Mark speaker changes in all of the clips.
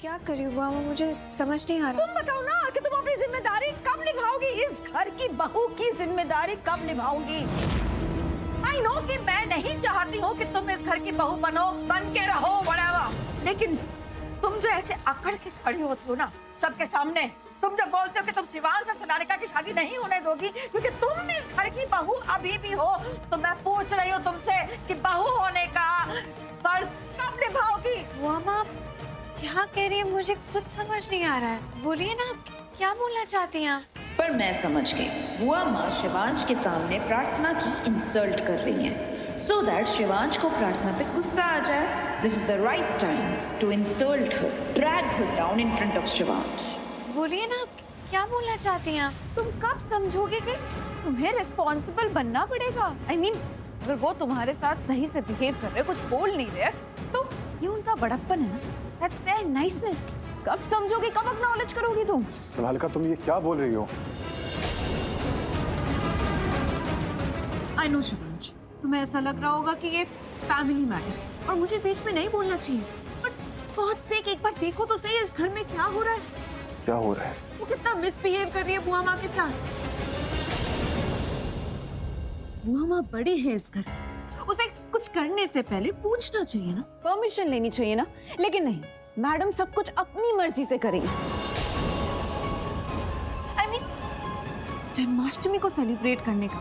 Speaker 1: क्या करी बुआ माँ, मुझे समझ नहीं आ रहा।
Speaker 2: तुम बताओ ना कि तुम अपनी जिम्मेदारी कब निभाओगी, इस घर की बहू की जिम्मेदारी कब निभाओगी। आई नो कि मैं नहीं चाहती हूँ कि तुम इस घर की बहू बन के रहो whatever, लेकिन तुम जो ऐसे अकड़ के खड़ी होती हो ना सबके सामने, तुम जब बोलते हो कि तुम शिवान से सोनालिका की शादी नहीं होने दोगी क्योंकि तुम इस घर की बहू अभी भी हो, तो मैं पूछ रही हूँ तुमसे कि बहू होने का फर्ज कब निभाओगी।
Speaker 1: बुआ माँ क्या कह रही है, मुझे खुद समझ नहीं आ रहा है। बोलिए ना, क्या बोलना चाहती हैं आप?
Speaker 3: पर मैं समझ गई। बुआ माँ शिवांश के सामने प्रार्थना की इंसल्ट कर रही हैं, so that शिवांश को प्रार्थना पे गुस्सा आ जाए। This is the right time to insult her, drag her down in front of Shivansh.
Speaker 1: बोलिए ना, क्या बोलना चाहती हैं आप?
Speaker 4: तुम कब समझोगे कि तुम्हें रिस्पॉन्सिबल बनना पड़ेगा। I mean, अगर वो तुम्हारे साथ सही से बिहेव कर रहे, कुछ बोल नहीं रहे, तो ये उनका बड़प्पन है ना, that's their niceness। कब समझोगे, कब एक्नॉलेज करोगी तुम?
Speaker 5: सोनालिका तुम ये क्या बोल रही हो?
Speaker 4: आई नो शिवांश, तुम्हें ऐसा लग रहा होगा कि ये फैमिली मैटर और मुझे बीच में नहीं बोलना चाहिए, बट बहुत से एक बार देखो तो सही इस घर में क्या हो रहा है।
Speaker 5: क्या हो रहा है?
Speaker 4: वो कितना मिसबिहेव कर रही है बुआ माँ के साथ। बुआ माँ बड़ी है इस घर की, उसे कुछ करने से पहले पूछना चाहिए ना, परमिशन लेनी चाहिए ना, लेकिन नहीं, मैडम सब कुछ अपनी मर्जी से करेंगी। I mean, जन्माष्टमी को सेलिब्रेट करने का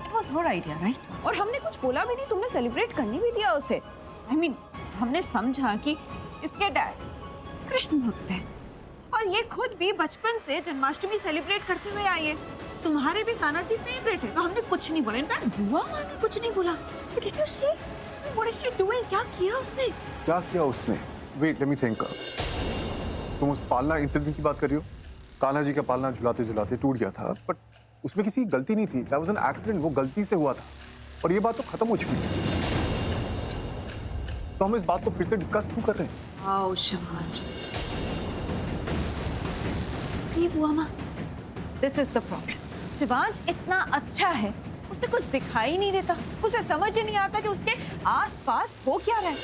Speaker 4: it was her idea, right? और हमने कुछ बोला भी नहीं, तुमने सेलिब्रेट करने भी दिया उसे। I mean, हमने समझा कि इसके डैड कृष्ण भक्त है और ये खुद भी बचपन से जन्माष्टमी सेलिब्रेट करते हुए आई है। तुम्हारे भी कान्हा जी फेवरेट है, तो हमने कुछ नहीं बोला। इनफैक्ट बुआ माँ ने कुछ नहीं बोला। But did you see? What is she doing? क्या किया उसने?
Speaker 5: क्या किया उसने? Wait let me think. तुम उस पालना इंसिडेंट की बात कर रही हो? कान्हा जी का पालना झुलाते झुलाते टूट गया था, बट उसमें किसी की गलती नहीं थी। दैट वाज एन एक्सीडेंट, वो गलती से हुआ था और ये बात तो खत्म हो चुकी है। तो हम इस बात को फिर से डिस्कस क्यों कर रहे हैं?
Speaker 4: आओ शिवांश। See बुआ माँ, this is the problem। Shivansh इतना अच्छा है, उसे कुछ दिखाई नहीं देता, उसे समझ ही नहीं आता कि उसके आसपास हो क्या रहा है।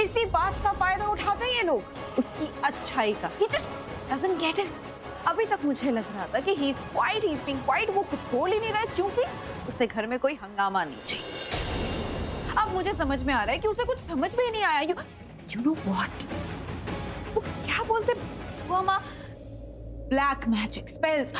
Speaker 4: इसी बात का फायदा उठाते हैं ये लोग, उसकी अच्छाई का। He just doesn't get it। अभी तक मुझे लग रहा था कि he's being quiet, वो कुछ बोल ही नहीं रहा है क्योंकि उसे घर में कोई हंगामा नहीं चाहिए। अब मुझे समझ में आ रहा है कि उसे कुछ समझ में ही नहीं आया। You know what? वो क्या बोलते बुआ माँ? Black magic, spells.